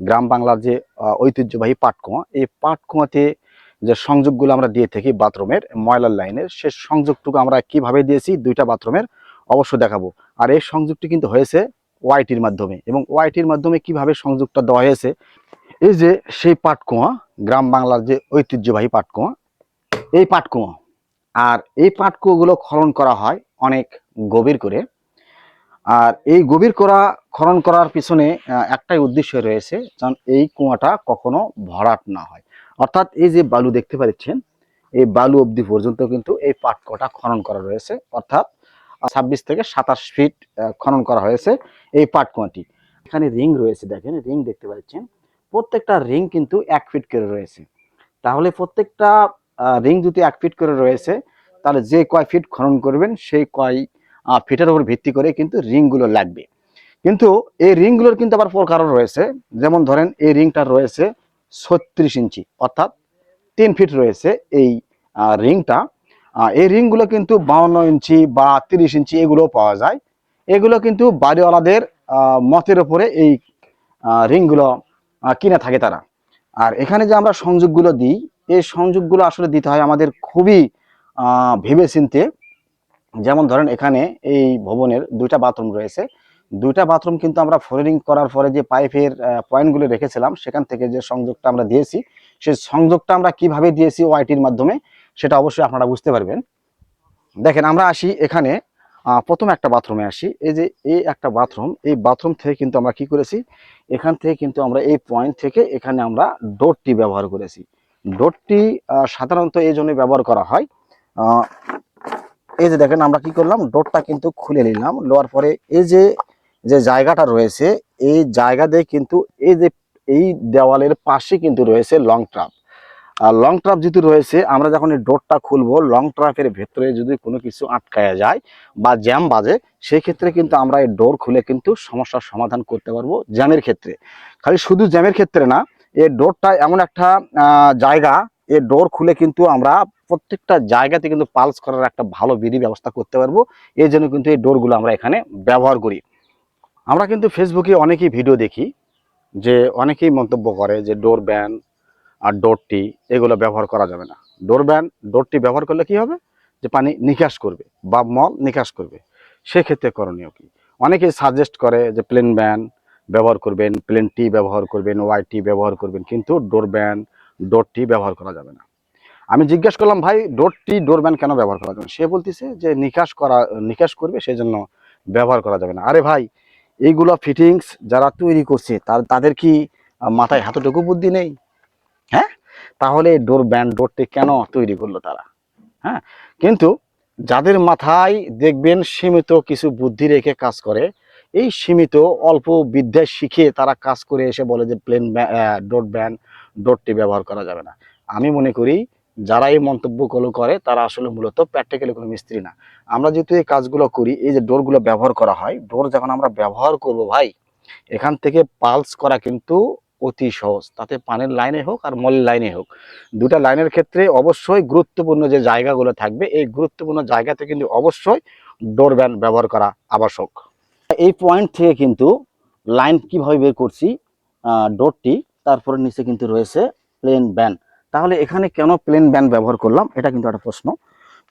গ্রাম বাংলার যে ঐতিহ্যবাহী পাটকুয়া, এই পাটকুয়াতে যে সংযোগগুলো আমরা দিয়ে থাকি বাথরুমের ময়লার লাইনের, সে সংযোগটুকু আমরা কিভাবে দিয়েছি দুইটা বাথরুমের অবশ্য দেখাবো। আর এই সংযোগটি কিন্তু হয়েছে ওয়াইটির মাধ্যমে, এবং ওয়াইটির মাধ্যমে কিভাবে সংযোগটা দেওয়া হয়েছে, এই যে সেই পাটকুয়া, গ্রাম বাংলার যে ঐতিহ্যবাহী পাটকুয়া, এই পাটকুয়া। আর এই পাটকুয়াগুলো খনন করা হয় অনেক গভীর করে। আর এই গভীর খনন করার পিছনে একটাই উদ্দেশ্য রয়েছে, যেন এই কুয়াটা কখনো ভরাট না হয়। অর্থাৎ এই যে বালু দেখতে পাচ্ছেন, এই বালু অবধি পর্যন্ত কিন্তু এই পাটকুয়াটা খনন করা রয়েছে। অর্থাৎ 26 থেকে 27 ফিট খনন করা হয়েছে এই পাটকুয়াটি। এখানে রিং রয়েছে, দেখেন রিং দেখতে পাচ্ছেন, প্রত্যেকটা রিং কিন্তু 1 ফিট করে রয়েছে। তাহলে প্রত্যেকটা রিং যদি 1 ফিট করে রয়েছে, তাহলে যে কয় ফিট খনন করবেন সেই কয় ফিটের উপর ভিত্তি করে কিন্তু রিংগুলো লাগবে। কিন্তু এই রিংগুলোর কিন্তু আবার প্রকারও রয়েছে। যেমন ধরেন এই রিংটা রয়েছে 36 ইঞ্চি, অর্থাৎ 3 ফিট রয়েছে এই রিংটা। এই রিংগুলো কিন্তু 52 ইঞ্চি বা 30 ইঞ্চি এগুলো পাওয়া যায়। এগুলো কিন্তু বাড়িওয়ালাদের মতের উপরে এই রিংগুলো কিনে থাকে তারা। আর এখানে যে আমরা সংযোগগুলো দিই, এই সংযোগগুলো আসলে দিতে হয় আমাদের খুবই ভেবে চিন্তে। যেমন ধরেন এখানে এই ভবনের 2টা বাথরুম রয়েছে। 2টা বাথরুম কিন্তু আমরা ফ্লোরিং করার পরে যে পাইপের পয়েন্টগুলো রেখেছিলাম, সেখান থেকে যে সংযোগটা আমরা দিয়েছি, সেই সংযোগটা আমরা কিভাবে দিয়েছি ওয়াইটির মাধ্যমে, সেটা অবশ্যই আপনারা বুঝতে পারবেন। দেখেন আমরা আসি এখানে, প্রথম একটা বাথরুমে আসি। এই যে এই একটা বাথরুম, এই বাথরুম থেকে কিন্তু আমরা কি করেছি, এখান থেকে কিন্তু আমরা এই পয়েন্ট থেকে এখানে আমরা ডোরটি ব্যবহার করেছি। ডোরটি সাধারণত এই জন্য ব্যবহার করা হয়, এই যে দেখেন আমরা কি করলাম, ডোরটা কিন্তু খুলে নিলাম। নেওয়ার পরে এই যে যে জায়গাটা রয়েছে, এই জায়গা দিয়ে কিন্তু এই যে এই দেওয়ালের পাশে কিন্তু রয়েছে লং ট্রাপ। আর লং ট্রাপ যেহেতু রয়েছে, আমরা যখন এই ডোরটা খুলবো, লং ট্রাপের ভেতরে যদি কোনো কিছু আটকায়া যায় বা জ্যাম বাজে, সেই ক্ষেত্রে কিন্তু আমরা এই ডোর খুলে কিন্তু সমস্যার সমাধান করতে পারবো জ্যামের ক্ষেত্রে। খালি শুধু জ্যামের ক্ষেত্রে না, এই ডোরটা এমন একটা জায়গা, এই ডোর খুলে কিন্তু আমরা প্রত্যেকটা জায়গাতে কিন্তু পালস করার একটা ভালো বিধি ব্যবস্থা করতে পারবো। এই জন্য কিন্তু এই ডোরগুলো আমরা এখানে ব্যবহার করি। আমরা কিন্তু ফেসবুকে অনেকেই ভিডিও দেখি, যে অনেকেই মন্তব্য করে যে ডোর ব্যান আর ডোরটি এগুলো ব্যবহার করা যাবে না। ডোর ব্যান, ডোরটি ব্যবহার করলে কি হবে, যে পানি নিকাশ করবে বা মল নিকাশ করবে। সেক্ষেত্রে করণীয় কি? অনেকেই সাজেস্ট করে যে প্লেন ব্যান ব্যবহার করবেন, প্লেন টি ব্যবহার করবেন, ওয়াইটি ব্যবহার করবেন, কিন্তু ডোর ব্যান, ডোরটি ব্যবহার করা যাবে না। আমি জিজ্ঞেস করলাম, ভাই ডোরটি, ডোর ব্যান কেন ব্যবহার করা যাবে না? সে বলতেছে যে নিকাশ করবে, সেই জন্য ব্যবহার করা যাবে না। আরে ভাই, এইগুলো ফিটিংস যারা তৈরি করছে তাদের কি মাথায় এতটুকু বুদ্ধি নেই? হ্যাঁ, তাহলে ডোর ব্যান্ড ডোরটি কেন তৈরি করলো তারা? হ্যাঁ, কিন্তু যাদের মাথায় দেখবেন সীমিত কিছু বুদ্ধি রেখে কাজ করে, এই সীমিত অল্প বিদ্যা শিখে তারা কাজ করে এসে বলে যে প্লেন ডোর ব্যান্ড ডোরটি ব্যবহার করা যাবে না। আমি মনে করি যারা এই মন্তব্যগুলো করে তারা আসলে মূলত প্র্যাকটিক্যালি কোনো মিস্ত্রি না। আমরা যেহেতু এই কাজগুলো করি, এই যে ডোরগুলো ব্যবহার করা হয়, ডোর যখন আমরা ব্যবহার করব ভাই, এখান থেকে পালস করা কিন্তু অতি সহজ। তাতে পানির লাইনে হোক আর মলের লাইনে হোক, দুটা লাইনের ক্ষেত্রে অবশ্যই গুরুত্বপূর্ণ যে জায়গাগুলো থাকবে, এই গুরুত্বপূর্ণ জায়গাতে কিন্তু অবশ্যই ডোর ব্যান ব্যবহার করা আবশ্যক। এই পয়েন্ট থেকে কিন্তু লাইন কিভাবে বের করছি, ডোরটি, তারপরে নিচে কিন্তু রয়েছে প্লেন ব্যান। তাহলে এখানে কেন প্লেন ব্যান ব্যবহার করলাম, এটা কিন্তু একটা প্রশ্ন।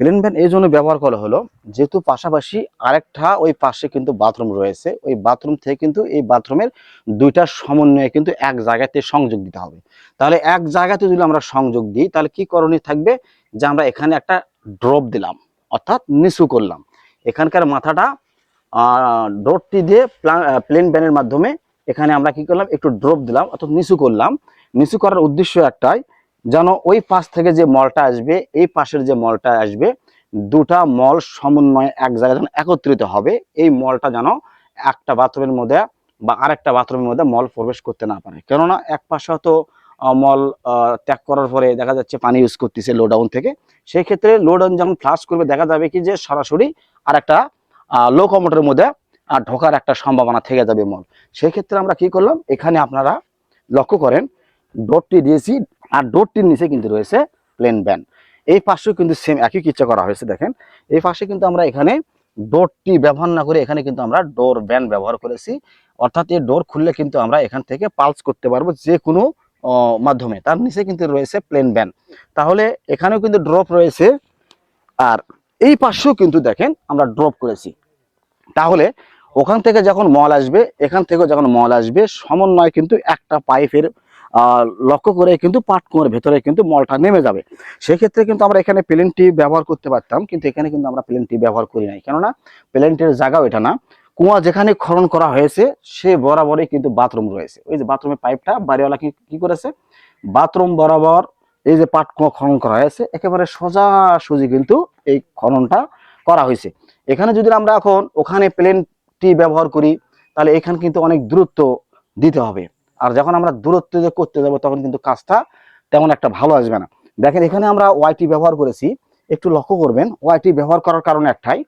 প্লেন ব্যান এই জন্য ব্যবহার করা হলো, যেহেতু পাশাপাশি আরেকটা ওই পাশে কিন্তু বাথরুম রয়েছে, ওই বাথরুম থেকে কিন্তু এই বাথরুমের 2টার সমন্বয়ে কিন্তু এক জায়গাতে সংযোগ দিতে হবে। তাহলে এক জায়গাতে যদি আমরা সংযোগ দিই, তাহলে কি করণীয় থাকবে, যে আমরা এখানে একটা ড্রপ দিলাম, অর্থাৎ নিচু করলাম এখানকার মাথাটা, ড্রপটি দিয়ে প্লেন ব্যানের মাধ্যমে এখানে আমরা কি করলাম, একটু ড্রপ দিলাম অর্থাৎ নিচু করলাম। নিচু করার উদ্দেশ্য একটাই, যেন ওই পাশ থেকে যে মলটা আসবে, এই পাশের যে মলটা আসবে, 2টা মল সমন্বয়ে এক জায়গায় যেন একত্রিত হবে। এই মলটা যেন একটা বাথরুমের মধ্যে বা আরেকটা বাথরুমের মধ্যে মল প্রবেশ করতে না পারে। কেননা এক পাশে হয়তো মল ত্যাগ করার পরে দেখা যাচ্ছে পানি ইউজ করতেছে লো ডাউন থেকে, সেই ক্ষেত্রে লো ডাউন যখন ফ্লাশ করবে, দেখা যাবে কি যে সরাসরি আর একটা লো কমোডের মধ্যে ঢোকার একটা সম্ভাবনা থেকে যাবে মল। সেই ক্ষেত্রে আমরা কি করলাম, এখানে আপনারা লক্ষ্য করেন ডোরটি দিয়েছি, আর ডোরটির নিচে কিন্তু রয়েছে প্লেন ব্যান। এই পাশেও কিন্তু সেম একই কিচ্ছা করা হয়েছে। দেখেন এই পাশে কিন্তু আমরা এখানে ডোরটি ব্যবহার না করে এখানে কিন্তু আমরা ডোর ব্যান ব্যবহার করেছি। অর্থাৎ এই ডোর খুললে কিন্তু আমরা এখান থেকে পালস করতে পারবো যে কোনো মাধ্যমে। তার নিচে কিন্তু রয়েছে প্লেন ব্যান, তাহলে এখানেও কিন্তু ড্রপ রয়েছে, আর এই পাশেও কিন্তু দেখেন আমরা ড্রপ করেছি। তাহলে ওখান থেকে যখন মল আসবে, এখান থেকেও যখন মল আসবে, সমন্বয় কিন্তু একটা পাইপের লক্ষ্য করে কিন্তু পাটকুয়োর ভেতরে কিন্তু মলটা নেমে যাবে। সেক্ষেত্রে কিন্তু আমরা এখানে প্লেন টিপ ব্যবহার করতে পারতাম, কিন্তু এখানে কিন্তু আমরা প্লেন টিপ ব্যবহার করি নাই, কেননা প্লেন টিপের জায়গাও এটা না। কুয়া যেখানে খনন করা হয়েছে সে বরাবরই কিন্তু বাথরুম রয়েছে। ওই যে বাথরুমের পাইপটা বাড়িওয়ালা কি করেছে, বাথরুম বরাবর এই যে পাটকুয়া খনন করা হয়েছে একেবারে সোজাসুজি কিন্তু এই খননটা করা হয়েছে। এখানে যদি আমরা এখন ওখানে প্লেন টি ব্যবহার করি, তাহলে এখানে কিন্তু অনেক দূরত্ব দিতে হবে, আর যখন আমরা দূরত্ব করতে যাব তখন কিন্তু কাজটা তেমন একটা ভালো আসবে না। দেখেন এখানে আমরা ওয়াইটি ব্যবহার করেছি, একটু লক্ষ্য করবেন ওয়াইটি ব্যবহার করার কারণ একটাই,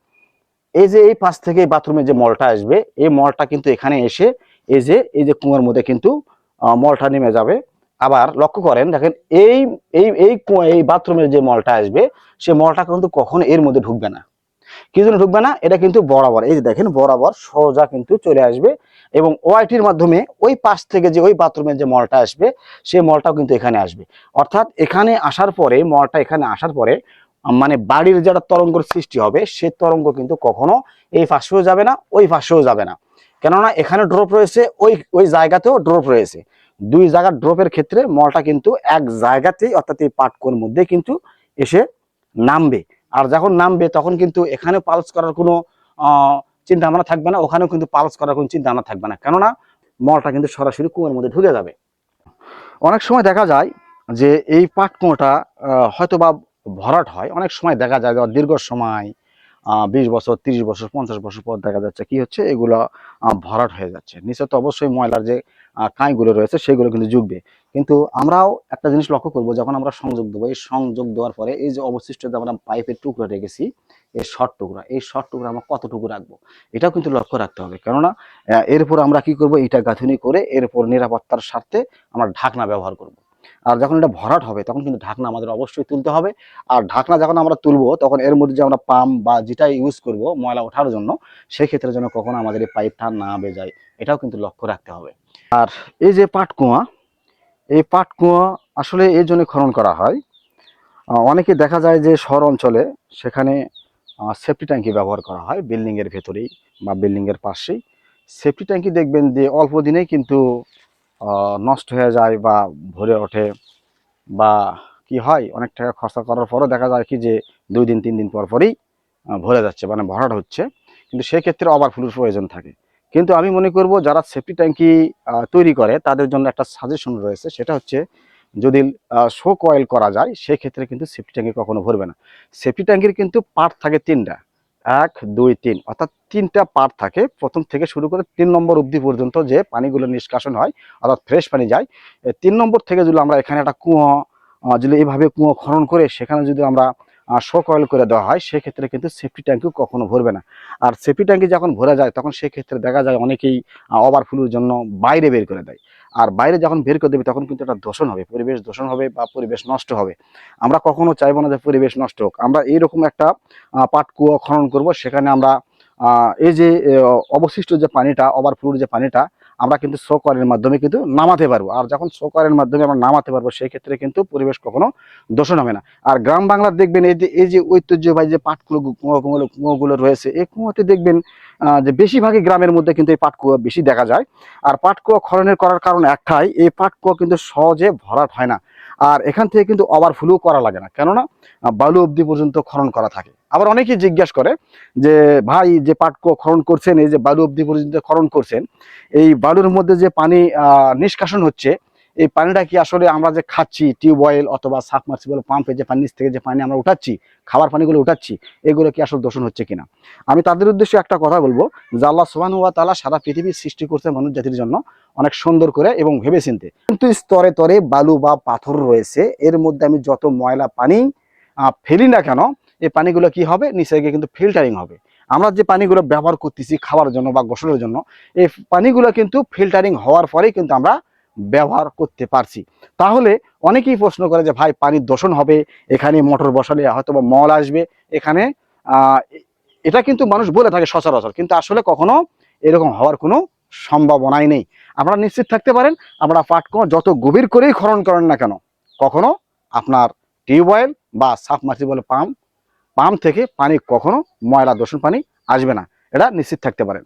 এই যে এই পাশ থেকে বাথরুমের যে মলটা আসবে, এই মলটা কিন্তু এখানে এসে এই যে কুয়ার মধ্যে কিন্তু মলটা নেমে যাবে। আবার লক্ষ্য করেন দেখেন এই এই বাথরুমের যে মলটা আসবে, সে মলটা কিন্তু কখনো এর মধ্যে ঢুকবে না। কি জন্য ঢুকবে না, এটা কিন্তু বরাবর এই যে দেখেন বরাবর সোজা কিন্তু চলে আসবে, এবং ওআইটির মাধ্যমে ওই পাশ থেকে যে ওই বাথরুমের যে মলটা আসবে, সেই মলটাও কিন্তু এখানে আসবে। অর্থাৎ এখানে আসার পরে মলটা এখানে আসার পরে মানে বাড়ির যেটা তরঙ্গের সৃষ্টি হবে, সে তরঙ্গ কিন্তু কখনো এই পাশেও যাবে না, ওই পাশেও যাবে না, কেননা এখানে ড্রপ রয়েছে, ওই ওই জায়গাতেও ড্রপ রয়েছে। দুই জায়গার ড্রপের ক্ষেত্রে মলটা কিন্তু এক জায়গাতেই অর্থাৎ এই পাটকোর মধ্যে কিন্তু এসে নামবে। আর যখন নামবে তখন কিন্তু এখানে পালস করার কোনো চিন্তা ভাবনা থাকবে না, ওখানেও কিন্তু পালস করার কোনো চিন্তা ভাবনা থাকবে না, কেননা মলটা কিন্তু সরাসরি কুয়োর মধ্যে ঢুকে যাবে। অনেক সময় দেখা যায় যে এই পাটকুয়োটা হয়তো বা ভরাট হয়, অনেক সময় দেখা যায় দীর্ঘ সময় 20 বছর 30 বছর 50 বছর পর দেখা যাচ্ছে কি হচ্ছে, এগুলো ভরাট হয়ে যাচ্ছে। নিচে তো অবশ্যই ময়লার যে কাঁইগুলো রয়েছে সেগুলো কিন্তু জুগবে। কিন্তু আমরাও একটা জিনিস লক্ষ্য করবো, যখন আমরা সংযোগ দেবো, এই সংযোগ দেওয়ার পরে এই যে অবশিষ্ট যে আমরা পাইপের টুকরো রেখেছি, এই শর্ট টুকরা আমরা কতটুকু রাখবো, এটাও কিন্তু লক্ষ্য রাখতে হবে। কেননা এরপর আমরা কি করব, এটা গাঁথুনি করে এরপর নিরাপত্তার স্বার্থে আমরা ঢাকনা ব্যবহার করব। আর যখন এটা ভরাট হবে তখন কিন্তু ঢাকনা আমাদের অবশ্যই তুলতে হবে। আর ঢাকনা যখন আমরা তুলবো তখন এর মধ্যে যে আমরা পাম্প বা যেটা ইউজ করব ময়লা ওঠার জন্য, সেক্ষেত্রে যেন কখনো আমাদের এই পাইপটা না বেজায়, এটাও কিন্তু লক্ষ্য রাখতে হবে। আর এই যে পাটকুয়া, এই পাটকুয়া আসলে এই জন্য খনন করা হয়, অনেকে দেখা যায় যে শহর অঞ্চলে সেখানে সেফটি ট্যাঙ্কি ব্যবহার করা হয় বিল্ডিংয়ের ভেতরেই বা বিল্ডিংয়ের পাশেই। সেফটি ট্যাঙ্কি দেখবেন যে অল্প দিনেই কিন্তু নষ্ট হয়ে যায় বা ভরে ওঠে, বা কি হয় অনেক টাকা খরচা করার পরও দেখা যায় কি যে 2 দিন 3 দিন পর পরই ভরে যাচ্ছে, মানে ভরাট হচ্ছে। কিন্তু সেক্ষেত্রে ওভারফ্লোর প্রয়োজন থাকে। কিন্তু আমি মনে করব যারা সেফটি ট্যাঙ্কি তৈরি করে তাদের জন্য একটা সাজেশন রয়েছে, সেটা হচ্ছে যদি শো কয়েল করা যায় সেক্ষেত্রে কিন্তু সেফটি ট্যাঙ্কি কখনো ভরবে না। সেফটি ট্যাঙ্কির কিন্তু পার্ট থাকে 3টা, 1 2 3, অর্থাৎ 3টা পার্ট থাকে, প্রথম থেকে শুরু করে 3 নম্বর অবধি পর্যন্ত যে পানিগুলো নিষ্কাশন হয় অর্থাৎ ফ্রেশ পানি যায়। 3 নম্বর থেকে যদি আমরা এখানে একটা কুয়ো যদি এইভাবে কুয়ো খনন করে সেখানে যদি আমরা শো কয়েল করে দেওয়া হয়, সেক্ষেত্রে কিন্তু সেফটি ট্যাঙ্কিও কখনো ভরবে না। আর সেফটি ট্যাঙ্কি যখন ভরে যায় তখন সেক্ষেত্রে দেখা যায় অনেকেই ওভারফ্লোর জন্য বাইরে বের করে দেয়। আর বাইরে যখন বের করে দেবে তখন কিন্তু এটা দূষণ হবে, পরিবেশ দূষণ হবে বা পরিবেশ নষ্ট হবে। আমরা কখনো চাইবো না যে পরিবেশ নষ্ট হোক। আমরা এইরকম একটা পাটকুয়ো খনন করব, সেখানে আমরা এই যে অবশিষ্ট যে পানিটা, ওভারফ্লোর যে পানিটা আমরা কিন্তু শো কয়েলের মাধ্যমে কিন্তু নামাতে পারবো। আর যখন শো কয়েলের মাধ্যমে আমরা নামাতে পারবো সেই ক্ষেত্রে কিন্তু পরিবেশ কখনো দূষণ হবে না। আর গ্রাম বাংলার দেখবেন এই যে ঐতিহ্যবাহী যে পাটকুলো কুয়োগুলো রয়েছে, এই কুয়োতে দেখবেন যে বেশিরভাগই গ্রামের মধ্যে কিন্তু এই পাটকুয়ো বেশি দেখা যায়। আর পাটকুয়ো খননের করার কারণ একটাই, এই পাটকুয়ো কিন্তু সহজে ভরাট হয় না। আর এখান থেকে কিন্তু ওভারফ্লো করা লাগে না, কেননা বালু অবধি পর্যন্ত খনন করা থাকে। আবার অনেকেই জিজ্ঞাসা করে যে ভাই যে পাটকুয়ো খনন করছেন, এই যে বালু অবধি পর্যন্ত খনন করছেন, এই বালুর মধ্যে যে পানি নিষ্কাশন হচ্ছে, এই পানিটা কি আসলে আমরা যে খাচ্ছি টিউবওয়েল অথবা সাবমার্সিবল পাম্পে যে পানি, নিচ থেকে যে পানি আমরা উঠাচ্ছি, খাবার পানিগুলো উঠাচ্ছি, এগুলো কি আসলে দূষণ হচ্ছে কিনা? আমি তাদের উদ্দেশ্যে একটা কথা বলবো যে আল্লাহ সুবহানাহু ওয়া তাআলা সারা পৃথিবীর সৃষ্টি করছে মানুষ জাতির জন্য অনেক সুন্দর করে এবং ভেবেচিন্তে, কিন্তু স্তরে তরে বালু বা পাথর রয়েছে, এর মধ্যে আমি যত ময়লা পানি ফেলি না কেন, এই পানিগুলো কি হবে, নিচে গিয়ে কিন্তু ফিল্টারিং হবে। আমরা যে পানিগুলো ব্যবহার করতেছি খাওয়ার জন্য বা গোসলের জন্য, এই পানিগুলো কিন্তু ফিল্টারিং হওয়ার পরেই কিন্তু আমরা ব্যবহার করতে পারছি। তাহলে অনেকেই প্রশ্ন করে যে ভাই পানির দূষণ হবে, এখানে মোটর বসালে হয়তো বা মল আসবে এখানে, এটা কিন্তু মানুষ বলে থাকে সচরাচর, কিন্তু আসলে কখনো এরকম হওয়ার কোনো সম্ভাবনাই নেই। আপনারা নিশ্চিত থাকতে পারেন, আপনারা পাটকুয়া যত গভীর করেই খনন করেন না কেন, কখনো আপনার টিউবওয়েল বা সাবমার্সিবল পাম্প থেকে পানি কখনো ময়লা দূষণ পানি আসবে না, এটা নিশ্চিত থাকতে পারেন।